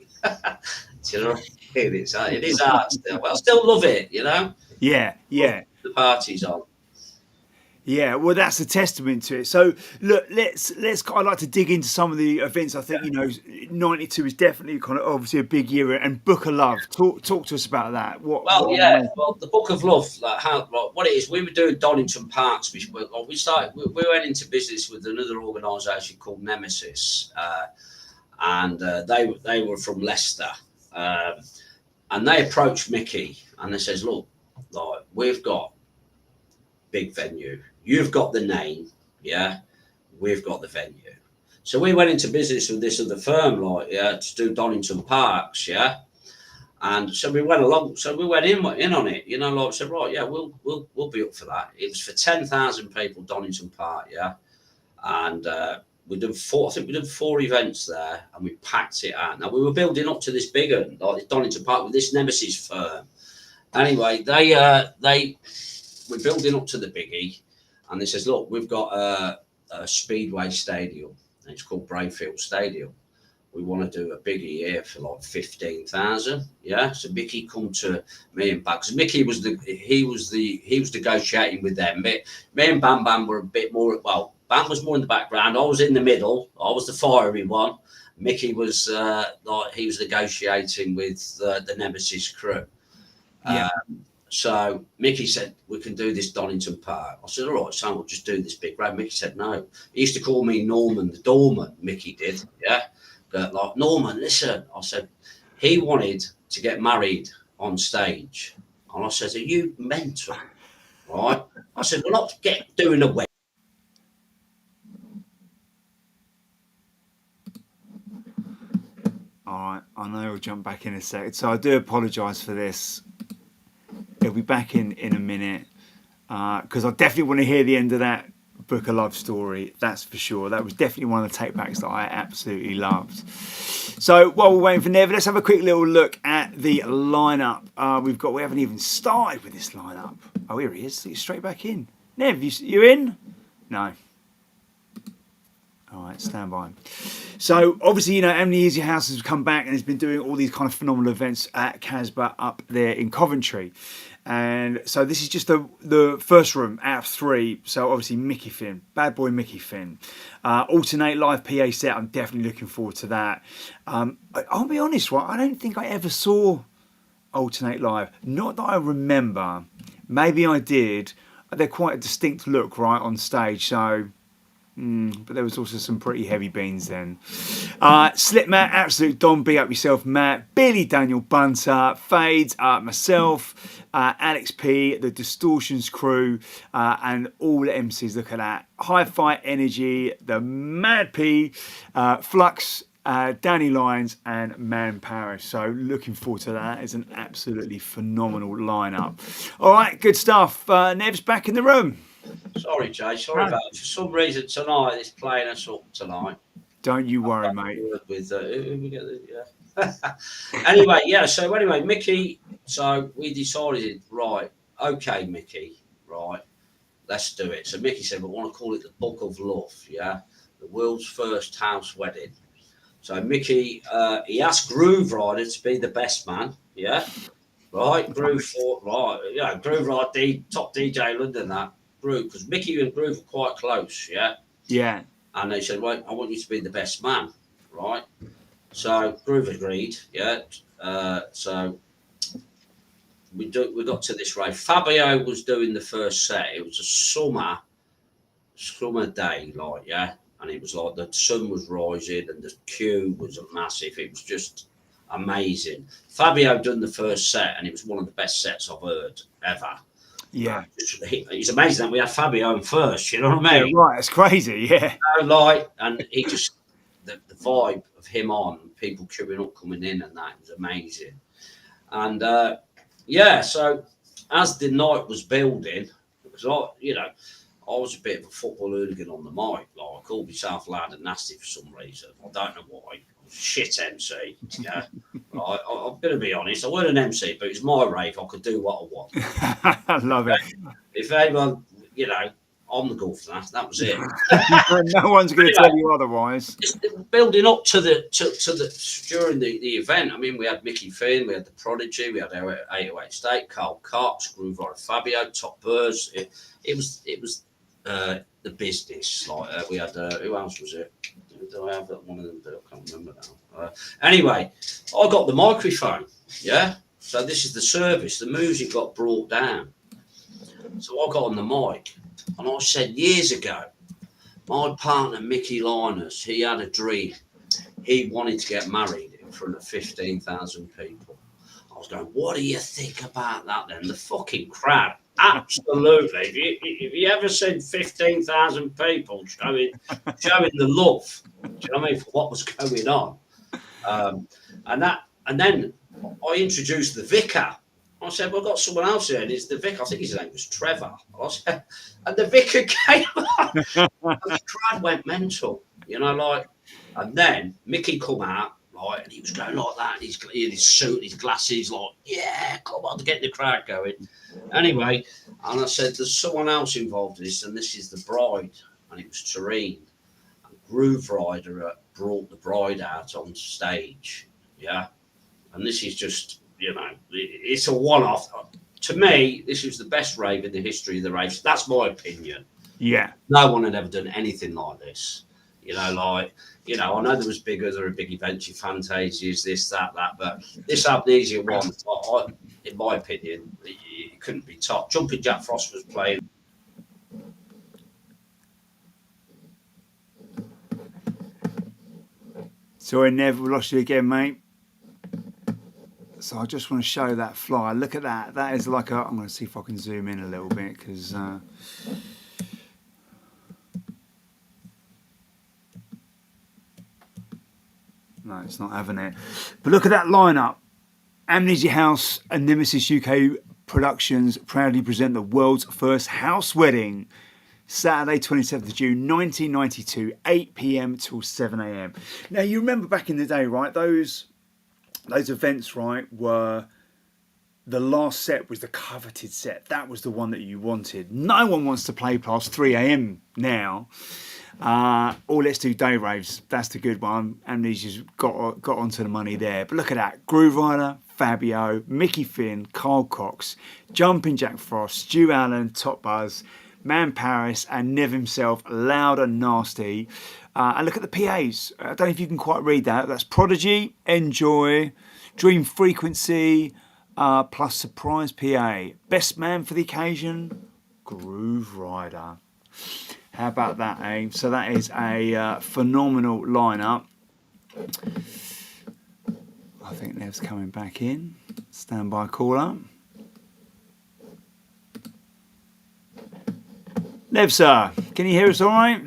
do you know what I mean? It is hard still, but I still love it. You know, Yeah, love yeah. the parties on. Yeah, well, that's a testament to it. So, look, let's. I'd like to dig into some of the events. I think '92 is definitely kind of obviously a big year. And Book of Love. Talk to us about that. Well, What yeah. Well, the Book of Love, like how, like, what it is, we were doing Donington Parks. We started. We went into business with another organisation called Nemesis, and they were from Leicester, um, and they approached Mickey and they says, look, like, we've got big venue. You've got the name, yeah. We've got the venue. So we went into business with this other firm, like, yeah, to do Donington Parks, yeah. And so we went along. So we went in on it, you know, like, said, right, yeah, we'll be up for that. It was for 10,000 people, Donington Park, yeah. And we did four. I think we did 4 events there, and we packed it out. Now we were building up to this big one, like Donington Park, with this Nemesis firm. Anyway, they we're building up to the biggie, and they says, look, we've got a Speedway Stadium, and it's called Brayfield Stadium. We want to do a biggie here for like 15,000. Yeah. So Mickey come to me and Bam, because Mickey was he was negotiating with them. Me and Bam Bam were a bit more, well, Bam was more in the background. I was in the middle. I was the fiery one. Mickey was like, he was negotiating with the Nemesis crew. Yeah. So Mickey said, we can do this Donington Park. I said, all right, son, we'll just do this big round. Mickey said, no. He used to call me Norman the Doorman, Mickey did, yeah. But like, Norman, listen. I said, he wanted to get married on stage. And I said, are you mental? Right? I said, we're not doing a wedding. All right. I know we'll jump back in a second. So I do apologise for this. It'll be back in a minute because I definitely want to hear the end of that Book of Love story. That's for sure. That was definitely one of the take backs that I absolutely loved. So while we're waiting for Nev, let's have a quick little look at the lineup. We haven't even started with this lineup. Oh, here he is. He's straight back in. Nev, you in? No. All right, stand by. So obviously, Amnesia House has come back and has been doing all these kind of phenomenal events at Casbah up there in Coventry. And so this is just the first room out of 3. So obviously Mickey Finn, bad boy Mickey Finn. Alternate live PA set. I'm definitely looking forward to that. I'll be honest, right? I don't think I ever saw Alternate live. Not that I remember. Maybe I did. They're quite a distinct look, right, on stage. So But there was also some pretty heavy beans then. Slip Matt, absolute Don, beat up yourself, Matt. Billy Daniel Bunter, Fades, myself, Alex P, the Distortions crew, and all the MCs. Look at that. Hi-Fi Energy, the Mad P, Flux, Danny Lyons, and Man Paris. So looking forward to that. It's an absolutely phenomenal lineup. All right, good stuff. Nev's back in the room. Sorry, Jay. Sorry about it. For some reason tonight, it's playing us up tonight. Don't you worry, mate. With who we get anyway, yeah. So anyway, Mickey. So we decided, right? Okay, Mickey. Right, let's do it. So Mickey said, we want to call it the Book of Love. Yeah, the world's first house wedding. So Mickey, he asked Groove Rider to be the best man. Yeah, right. Groove Rider, top DJ in London. That Groove, because Mickey and Groove are quite close. Yeah. Yeah. And they said, well, I want you to be the best man, right? So Groove agreed, yeah. So we got to this rave. Fabio was doing the first set. It was a summer day, like, yeah. And it was like the sun was rising and the queue was massive. It was just amazing. Fabio done the first set and it was one of the best sets I've heard ever. Yeah. It's amazing that we had Fabio on first, you know what I mean? Yeah, right, it's crazy, yeah. And he just, the vibe of him on, people queuing up, coming in and that, was amazing. And so as the night was building, because I was a bit of a football hooligan on the mic. Like, I called myself loud and nasty for some reason. I don't know why. Shit MC. Yeah. I'm going to be honest. I wasn't an MC, but it's my rave. I could do what I want. I love it. If anyone, I'm the golf for that. That was it. No one's going to tell you otherwise. Building up to the during the event. I mean, we had Mickey Finn, we had the Prodigy, we had 808 State, Carl Cox, Groove Rider Fabio, Top Birds. It was the business. Like we had who else was it? Did I have that one of them? I can't remember now. Anyway, I got the microphone. Yeah. So this is the service. The music got brought down. So I got on the mic and I said years ago, my partner Mickey Linus, he had a dream. He wanted to get married in front of 15,000 people. I was going, what do you think about that then? The fucking crowd. Absolutely. If you ever seen 15,000 people showing the love, do you know what I mean, for what was going on? And then I introduced the vicar. I said, well, I've got someone else here, and it's the vicar. I think his name was Trevor. And the vicar came on, and the crowd went mental, and then Mickey come out, and he was going like that, in his suit, his glasses, yeah, come on, to get the crowd going. Anyway, and I said, there's someone else involved in this, and this is the bride, and it was Tareen. And Groove Rider brought the bride out on stage, yeah, and this is just, it's a one-off. To me, this was the best rave in the history of the raves. That's my opinion. Yeah. No one had ever done anything like this. I know there was there were big events, your Fantasias, this, that, but this Amnesia one, in my opinion, it couldn't be top. Jumping Jack Frost was playing. Sorry, Nev, we lost you again, mate. So I just want to show that fly. Look at that. That is like I'm going to see if I can zoom in a little bit because... no, it's not having it. But look at that lineup. Amnesia House and Nemesis UK Productions proudly present the world's first house wedding. Saturday, 27th of June, 1992, 8 p.m. till 7 a.m. Now, you remember back in the day, right? Those events, right, were... The last set was the coveted set. That was the one that you wanted. No one wants to play past 3 a.m. now. Or let's do day raves. That's the good one. Amnesia's got onto the money there. But look at that. Groove Rider, Fabio, Mickey Finn, Carl Cox, Jumping Jack Frost, Stu Allen, Top Buzz, Man Paris, and Nev himself, Loud and Nasty. And look at the PAs. I don't know if you can quite read that. That's Prodigy, Enjoy, Dream Frequency, plus Surprise PA. Best man for the occasion, Groove Rider. How about that, eh? So that is a phenomenal lineup. I think Nev's coming back in. Standby caller. Nev, sir, can you hear us all right?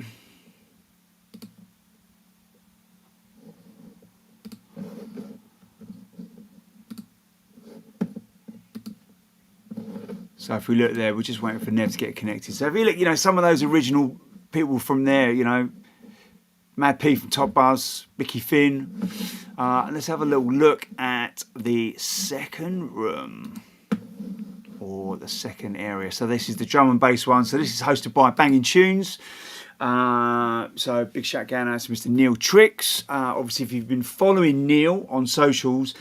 So if we look there, we're just waiting for Nev to get connected. So if you look, some of those original people from there, Mad P from Top Buzz, Mickey Finn. Let's have a little look at the second room or the second area. So this is the drum and bass one. So this is hosted by Banging Tunes. So big shout out to Mr. Neil Tricks. Obviously, if you've been following Neil on socials,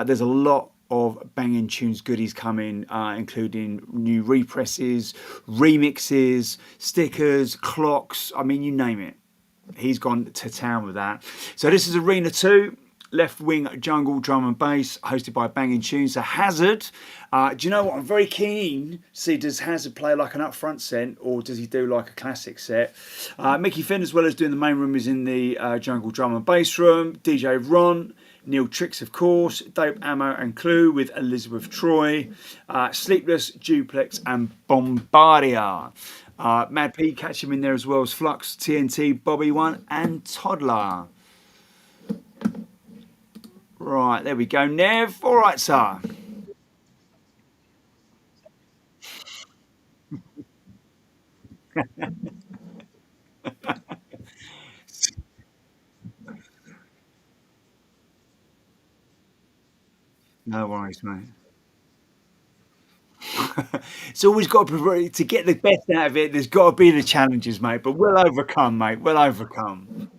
there's a lot of Banging Tunes goodies coming, including new represses, remixes, stickers, clocks. I mean, you name it. He's gone to town with that. So this is Arena 2, left wing jungle drum and bass, hosted by Banging Tunes. So Hazard, do you know what? I'm very keen to see, does Hazard play like an upfront set or does he do like a classic set? Mickey Finn, as well as doing the main room, is in the jungle drum and bass room. DJ Ron, Neil Tricks, of course, Dope Ammo and Clue with Elizabeth Troy, Sleepless, Duplex and Bombardier. Mad P, catch him in there as well as Flux, TNT, Bobby One and Toddler. Right, there we go, Nev. All right, sir. No worries, mate. It's always got to get the best out of it. There's got to be the challenges, mate. But we'll overcome, mate. We'll overcome.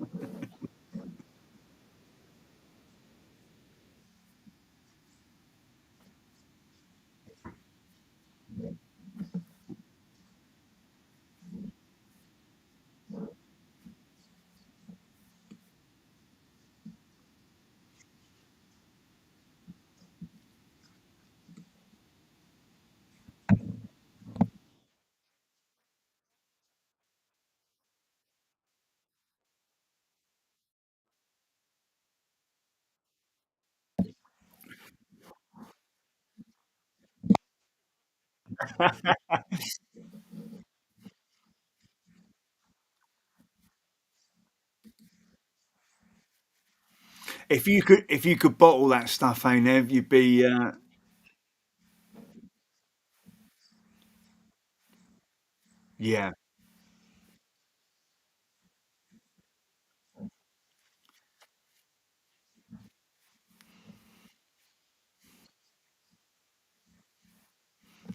If you could bottle that stuff, eh, Nev, you'd be yeah,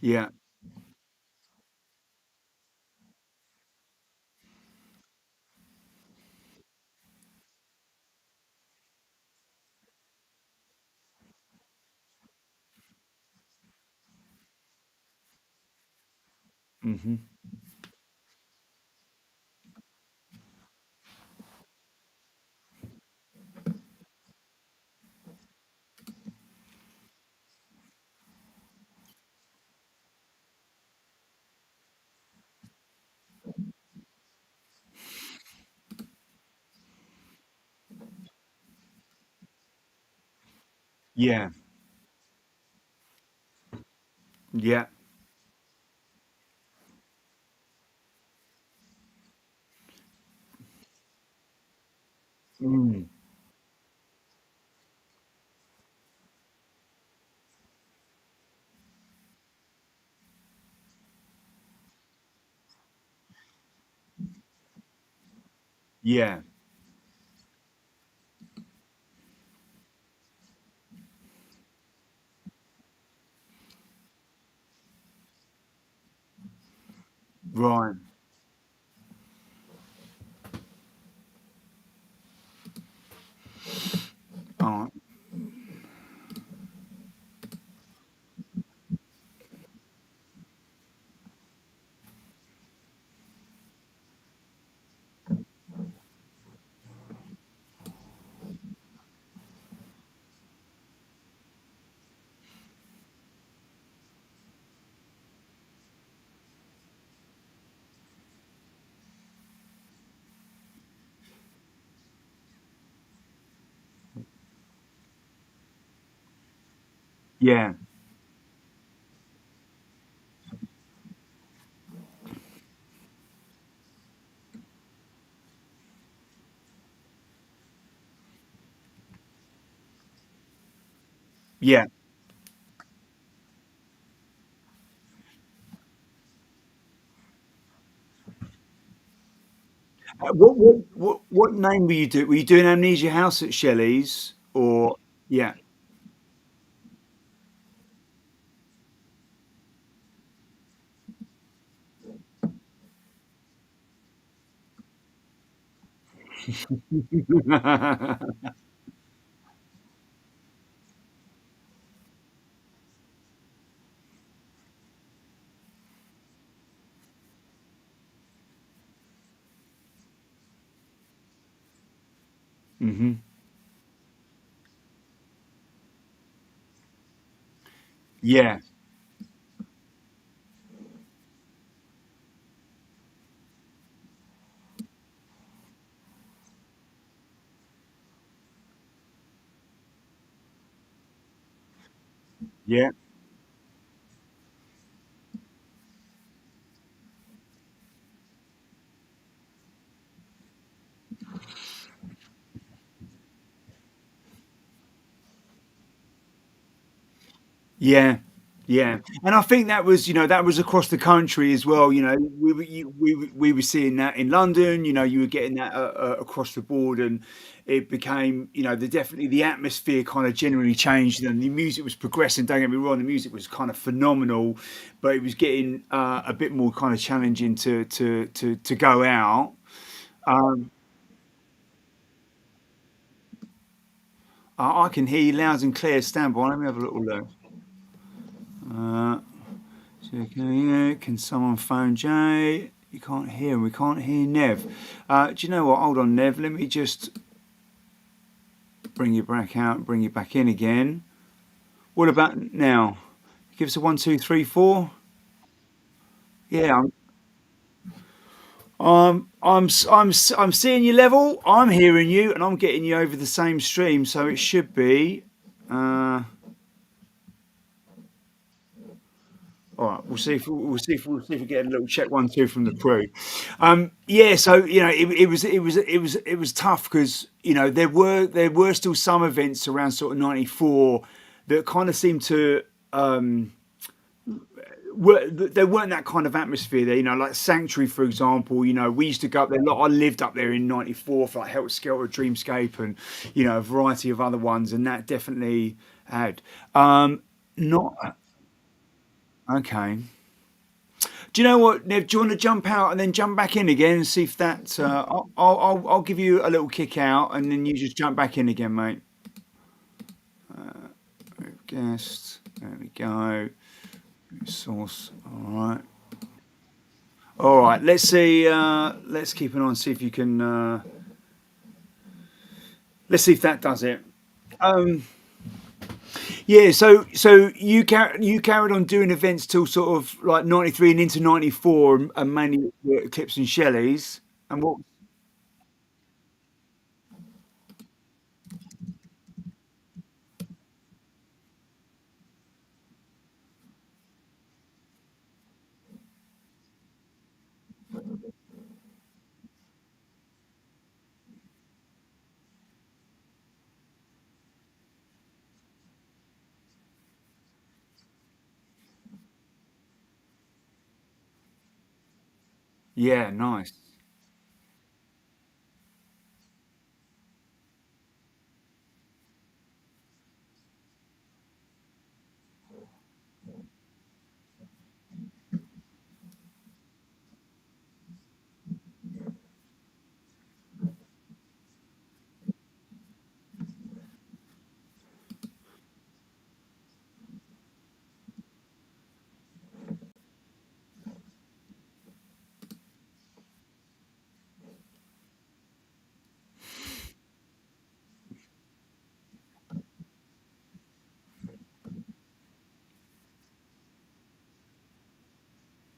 yeah. Hmm. Yeah, yeah. Mm. Yeah, right. All right. Yeah, yeah. What name were you doing? Were you doing Amnesia House at Shelley's or yeah? Hmm. Yeah, yeah, yeah, yeah. And I think that was, that was across the country as well. We were seeing that in London. You were getting that across the board, and it became, definitely the atmosphere kind of generally changed, and the music was progressing. Don't get me wrong, the music was kind of phenomenal, but it was getting a bit more kind of challenging to go out. Um, I can hear you loud and clear. Stand by. Let me have a little look. Uh, so can someone phone Jay? You can't hear him. We can't hear Nev. Do you know what? Hold on, Nev. Let me just bring you back out, bring you back in again. What about now? Give us a one, two, three, four. Yeah, I'm seeing you level. I'm hearing you, and I'm getting you over the same stream. So it should be. Uh, All right, we'll see if we get a little check one two from the crew. Yeah, so it was tough because there were still some events around sort of '94 that kind of seemed to there weren't that kind of atmosphere there. Like Sanctuary, for example. We used to go up there. Like, I lived up there in '94 for like Helter Skelter, Dreamscape, and a variety of other ones, and that definitely had not okay. Do you know what, Nev? Do you want to jump out and then jump back in again and see if that? I'll give you a little kick out and then you just jump back in again, mate. Guest. There we go. Source. All right. All right. Let's see. Let's keep an eye and see if you can. Let's see if that does it. Um, yeah. So you carried on doing events till sort of like '93 and into '94, and mainly Eclipse and Shelley's. And what? Yeah. Nice.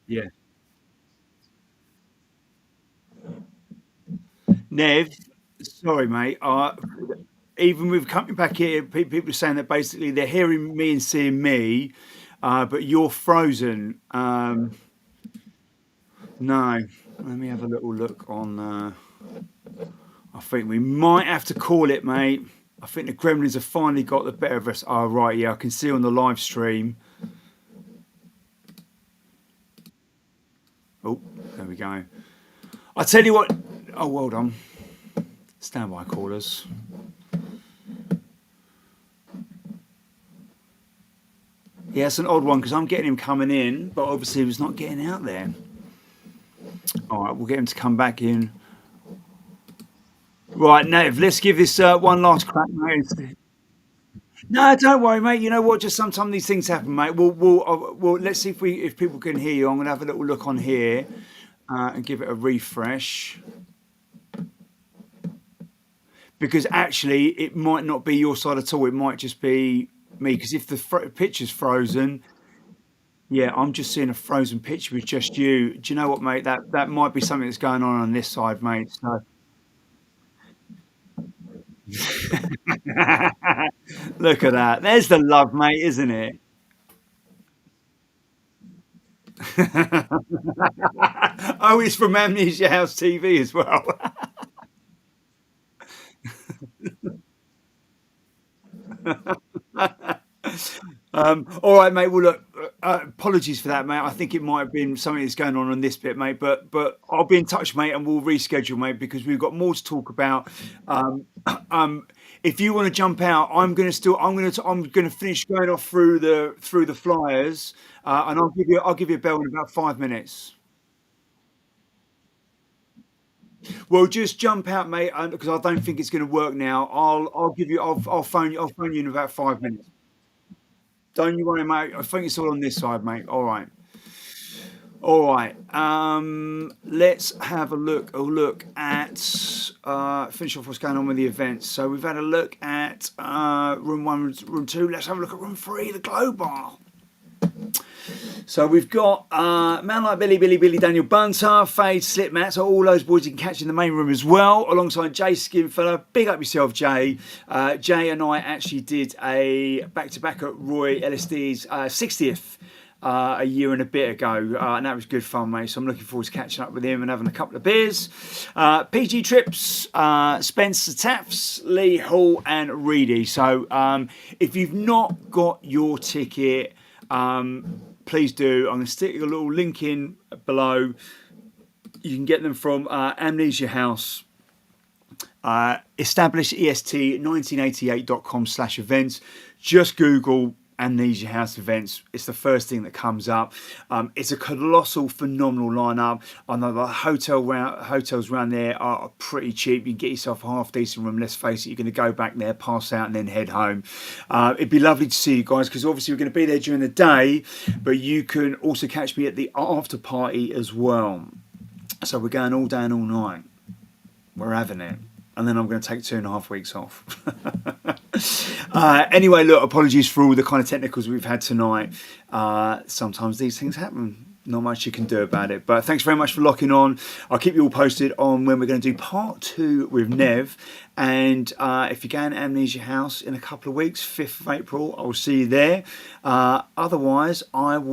Yeah. Nev, sorry, mate. even with coming back here, people are saying that basically they're hearing me and seeing me, but you're frozen. No, let me have a little look on. I think we might have to call it, mate. I think the Gremlins have finally got the better of us. Oh, right, yeah, I can see on the live stream. Oh, there we go. I tell you what. Oh, well done. Standby callers. Yeah, it's an odd one because I'm getting him coming in, but obviously he's not getting out there. All right, we'll get him to come back in. Right, Nev, let's give this one last crack, mate. No, don't worry, mate. You know what? Just sometimes these things happen, mate. We'll let's see if people can hear you. I'm gonna have a little look on here and give it a refresh because actually it might not be your side at all. It might just be me because if the picture's frozen, yeah, I'm just seeing a frozen picture with just you. Do you know what, mate? That might be something that's going on this side, mate. So look at that. There's the love, mate, isn't it? Oh, it's from Amnesia House TV as well. All right, mate. Well, look, apologies for that, mate. I think it might have been something that's going on this bit, mate. But I'll be in touch, mate, and we'll reschedule, mate, because we've got more to talk about. Um, if you want to jump out, I'm gonna finish going off through the flyers, and I'll give you a bell in about 5 minutes. Well, just jump out, mate, because I don't think it's going to work now. I'll phone you in about 5 minutes. Don't you worry, mate. I think it's all on this side, mate. All right. All right. Let's have a look at finish off what's going on with the events. So we've had a look at room one, room two. Let's have a look at room three, the Glow Bar. So we've got Man Like Billy, Daniel Bunter, Fade, Slipmat, so all those boys you can catch in the main room as well, alongside Jay Skinfellow. Big up yourself, Jay. Jay and I actually did a back-to-back at Roy LSD's 60th a year and a bit ago, and that was good fun, mate. So I'm looking forward to catching up with him and having a couple of beers. PG Trips, Spencer Taps, Lee Hall, and Reedy. So if you've not got your ticket, please do. I'm going to stick a little link in below. You can get them from Amnesia House. Established est1988.com/events. Just Google Amnesia House events. It's the first thing that comes up. It's a colossal, phenomenal lineup. I know the hotels around there are pretty cheap. You can get yourself a half decent room. Let's face it, you're going to go back there, pass out, and then head home. It'd be lovely to see you guys because obviously we're going to be there during the day, but you can also catch me at the after party as well. So we're going all day and all night. We're having it. And then I'm going to take 2.5 weeks off. Anyway, look, apologies for all the kind of technicals we've had tonight. Sometimes these things happen. Not much you can do about it. But thanks very much for locking on. I'll keep you all posted on when we're going to do part 2 with Nev. And if you're going to Amnesia House in a couple of weeks, 5th of April, I'll see you there. Otherwise, I will